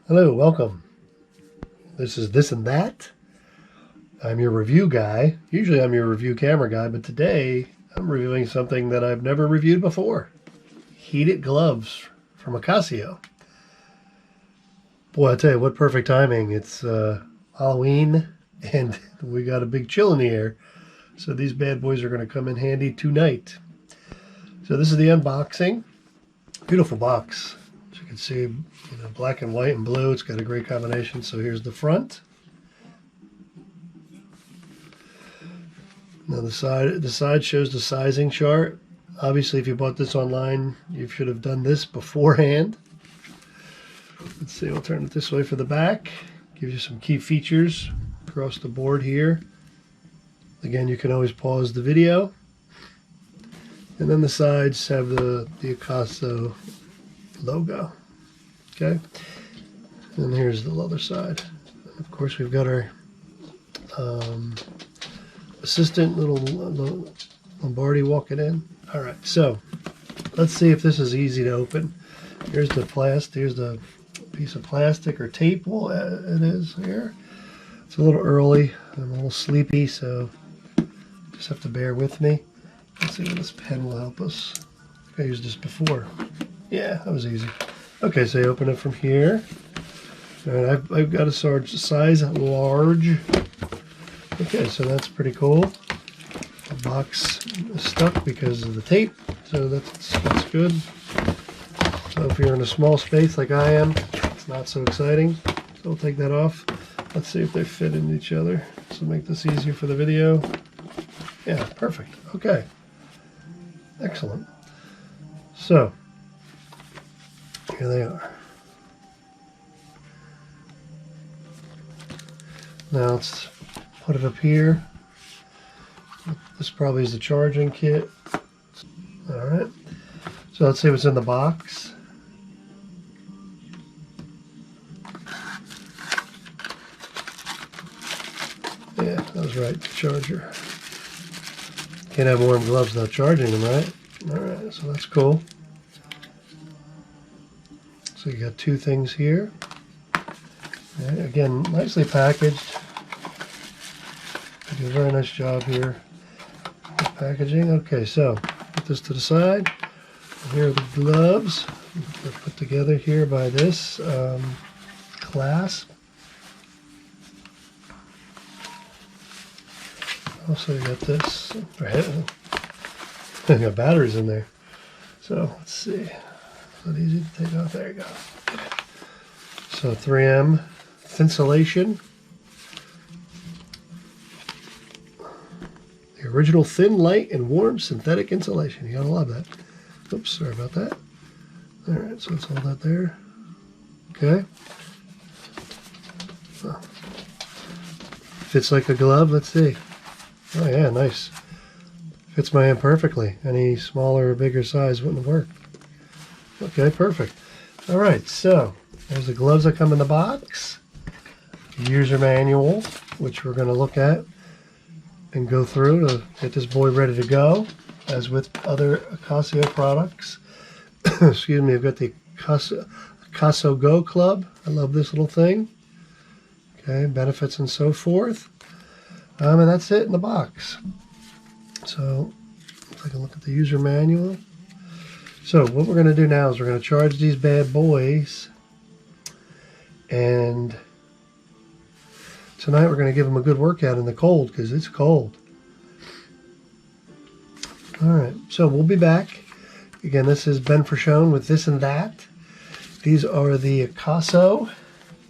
Hello, welcome. This is This and That. I'm your review guy. Usually I'm your review camera guy, but today I'm reviewing something that I've never reviewed before. Heated gloves from Akaso. Boy, I tell you, what perfect timing. It's Halloween and we got a big chill in the air. So these bad boys are going to come in handy tonight. So this is the unboxing. Beautiful box. As you can see, black and white and blue. It's got a great combination. So here's the front. Now the side shows the sizing chart. Obviously, if you bought this online, you should have done this beforehand. Let's see, we'll turn it this way for the back. Gives you some key features across the board here. Again, you can always pause the video. And then the sides have the Akaso logo. Okay. And here's the other side. And of course, we've got our assistant, little Lombardi walking in. All right, so let's see if this is easy to open. Here's the piece of plastic or tape. Well, it is here. It's a little early. I'm a little sleepy, so just have to bear with me. Let's see if this pen will help us. I used this before. Yeah, that was easy. Okay, so you open it from here. And I've got a size large. Okay, so that's pretty cool. The box is stuck because of the tape, so that's good. So if you're in a small space like I am, it's not so exciting. So we'll take that off. Let's see if they fit in each other. This will make this easier for the video. Yeah, perfect. Okay. Excellent. So, here they are. Now let's put it up here. This probably is the charging kit. Alright. So let's see what's in the box. Yeah, that was right. The charger. Can't have warm gloves without charging them, right? Alright, so that's cool. So you got two things here. Okay, again, nicely packaged. They do a very nice job here with packaging. Okay, so put this to the side. Here are the gloves. They're put together here by this clasp. Also, you got this. Got batteries in there. So let's see. Is that easy to take off? There you go. So 3M Thinsulation. The original thin, light, and warm synthetic insulation. You gotta love that. Oops, sorry about that. All right, so let's hold that there. Okay. Fits like a glove. Let's see. Oh yeah, nice. Fits my hand perfectly. Any smaller or bigger size wouldn't work. Okay, perfect. All right, so there's the gloves that come in the box. User manual, which we're going to look at and go through to get this boy ready to go. As with other Akaso products. Excuse me, I've got the Akaso Go Club. I love this little thing. Okay, benefits and so forth. And that's it in the box. So, take a look at the user manual. So, what we're going to do now is we're going to charge these bad boys. And tonight we're going to give them a good workout in the cold because it's cold. Alright, so we'll be back. Again, this is Ben Frashone with This and That. These are the Akaso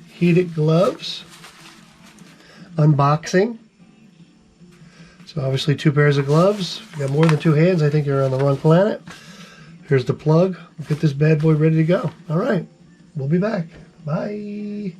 heated gloves. Unboxing. So obviously 2 pairs of gloves. If you got more than 2 hands, I think you're on the wrong planet. Here's the plug. We'll get this bad boy ready to go. All right. We'll be back. Bye.